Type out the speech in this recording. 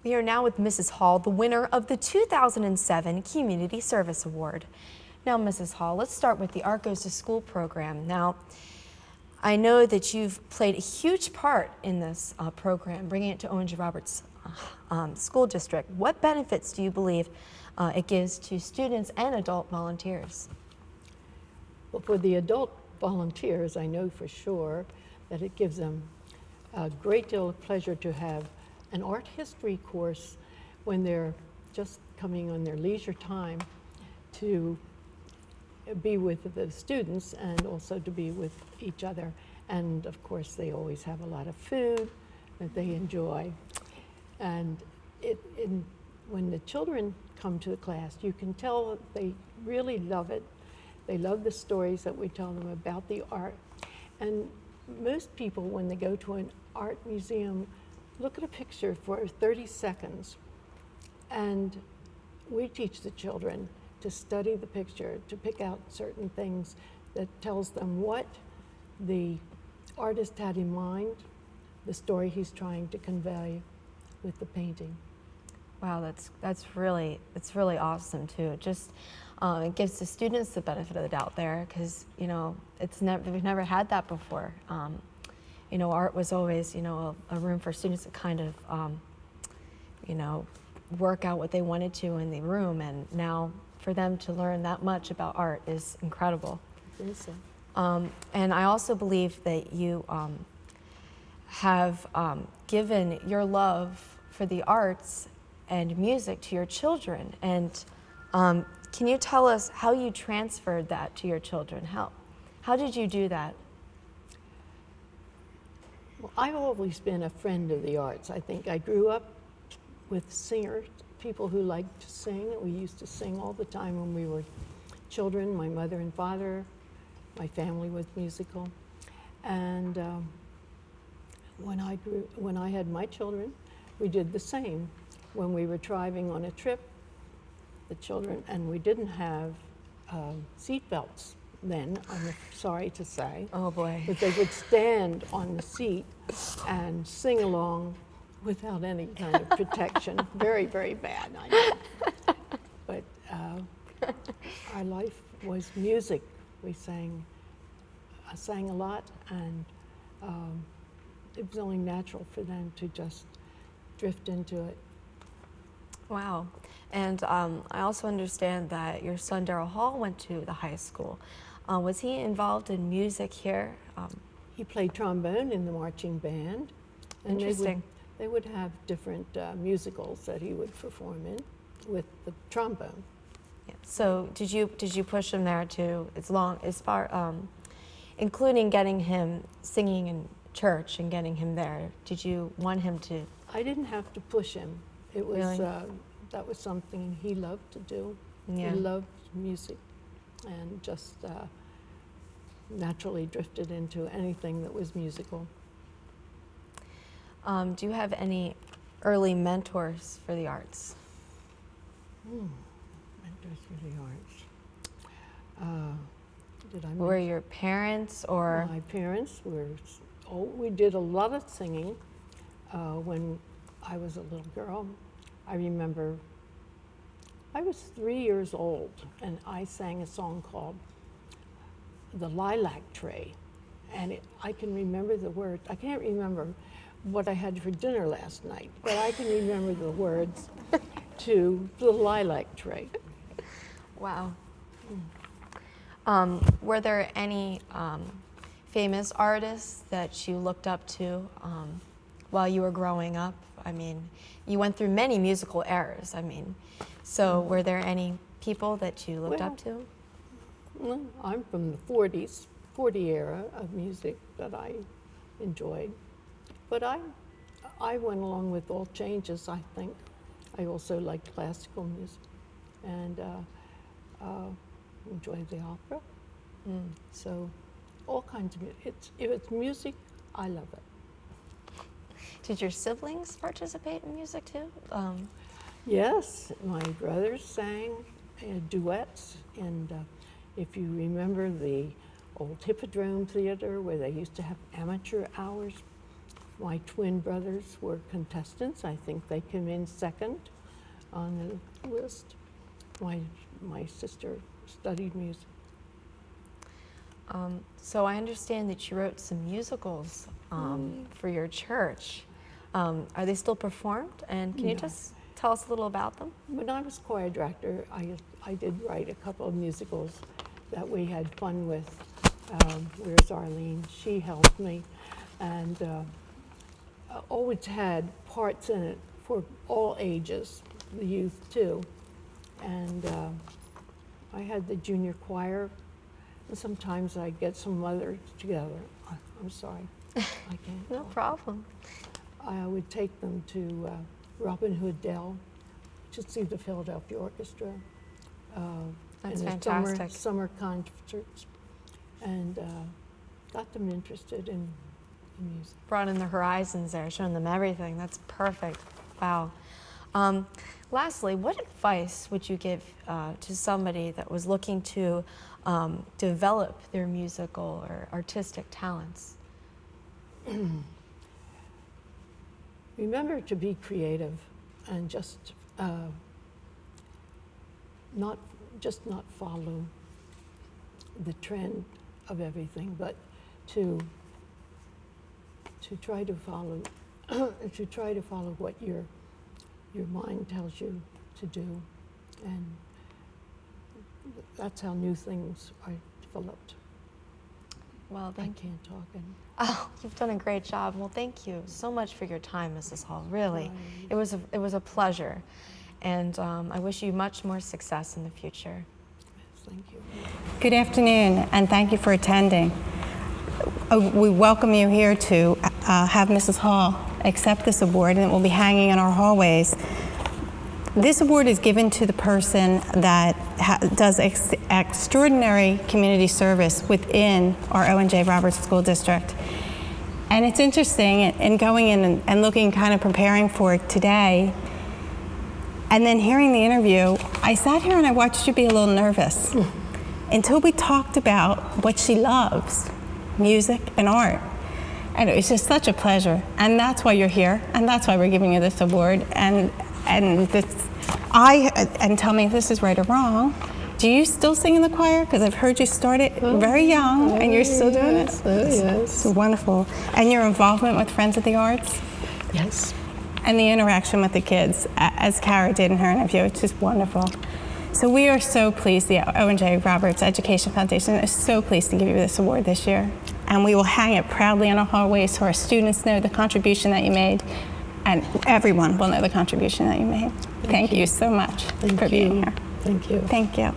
We are now with Mrs. Hall, the winner of the 2007 Community Service Award. Now, Mrs. Hall, let's start with the Art Goes to School program. Now, I know that you've played a huge part in this program, bringing it to Owen J. Roberts School District. What benefits do you believe it gives to students and adult volunteers? Well, for the adult volunteers, I know for sure that it gives them a great deal of pleasure to have an art history course when they're just coming on their leisure time to be with the students and also to be with each other. And of course, they always have a lot of food that they enjoy. And when the children come to the class, you can tell that they really love it. They love the stories that we tell them about the art. And most people, when they go to an art museum, look at a picture for 30 seconds. And we teach the children to study the picture, to pick out certain things that tells them what the artist had in mind, the story he's trying to convey with the painting. Wow, that's really awesome too. Just it gives the students the benefit of the doubt there, because we've never had that before. Art was always a room for students to kind of work out what they wanted to in the room, and now for them to learn that much about art is incredible. Yes, sir. And I also believe that you have given your love for the arts and music to your children. And can you tell us how you transferred that to your children? How did you do that? Well, I've always been a friend of the arts. I think I grew up with singers, people who liked to sing. We used to sing all the time when we were children, my mother and father. My family was musical. And when I had my children, we did the same. When we were driving on a trip, the children, and we didn't have seat belts then, I'm sorry to say. Oh boy. But they would stand on the seat and sing along without any kind of protection. Very, very bad, I know. But our life was music. I sang a lot, and it was only natural for them to just drift into it. Wow. And I also understand that your son, Daryl Hall, went to the high school. Was he involved in music here? He played trombone in the marching band. And Interesting. They would have different musicals that he would perform in with the trombone. Yeah. So did you push him there too, including getting him singing in church and getting him there? Did you want him to? I didn't have to push him. It was Really? That was something he loved to do. Yeah. He loved music, and just naturally drifted into anything that was musical. Do you have any early mentors for the arts? Mentors for the arts. Did I Were your parents or? My parents were. We did a lot of singing when I was a little girl. I remember I was 3 years old, and I sang a song called "The Lilac Tray," and I can remember the words. I can't remember what I had for dinner last night, but I can remember the words to "The Lilac Tray." Wow. Were there any famous artists that you looked up to while you were growing up? I mean, you went through many musical eras. So were there any people that you looked up to? Well, I'm from the 40 era of music that I enjoyed. But I went along with all changes, I think. I also liked classical music and enjoyed the opera. So all kinds of music. If it's music, I love it. Did your siblings participate in music too? Yes, my brothers sang duets, and if you remember the old Hippodrome Theater where they used to have amateur hours my twin brothers were contestants. I think they came in second on the list. My sister studied music. So I understand that you wrote some musicals for your church. Are they still performed? And can you just tell us a little about them? When I was choir director, I did write a couple of musicals that we had fun with. Where's Arlene? She helped me. And always had parts in it for all ages, the youth too. And I had the junior choir, and sometimes I'd get some others together. I'm sorry, I can't. No problem. I would take them to Robin Hood Dell to see the Philadelphia Orchestra. That's and fantastic. Summer concerts, and got them interested in music. Brought in the horizons there, showing them everything. That's perfect. Wow. Lastly, what advice would you give to somebody that was looking to develop their musical or artistic talents? Remember to be creative and just not follow the trend of everything, but to try to follow what your mind tells you to do, and that's how new things are developed. Well, I can't talk anymore. Oh, you've done a great job. Well, thank you so much for your time, Mrs. Hall. Really, it was a pleasure, and I wish you much more success in the future. Thank you. Good afternoon, and thank you for attending. We welcome you here to have Mrs. Hall accept this award, and it will be hanging in our hallways. This award is given to the person that does extraordinary community service within our Owen J. Roberts School District. And it's interesting in going in and looking, kind of preparing for it today, and then hearing the interview, I sat here and I watched you be a little nervous until we talked about what she loves, music and art. And it was just such a pleasure. And that's why you're here, and that's why we're giving you this award. And tell me if this is right or wrong. Do you still sing in the choir? Because I've heard you start it very young, and you're still doing it. Yes. It's wonderful. And your involvement with Friends of the Arts? Yes. And the interaction with the kids, as Kara did in her interview, it's just wonderful. So we are so pleased, the Owen J. Roberts Education Foundation is so pleased to give you this award this year. And we will hang it proudly in our hallways so our students know the contribution that you made, and everyone will know the contribution that you made. Thank you so much for being here. Thank you. Thank you.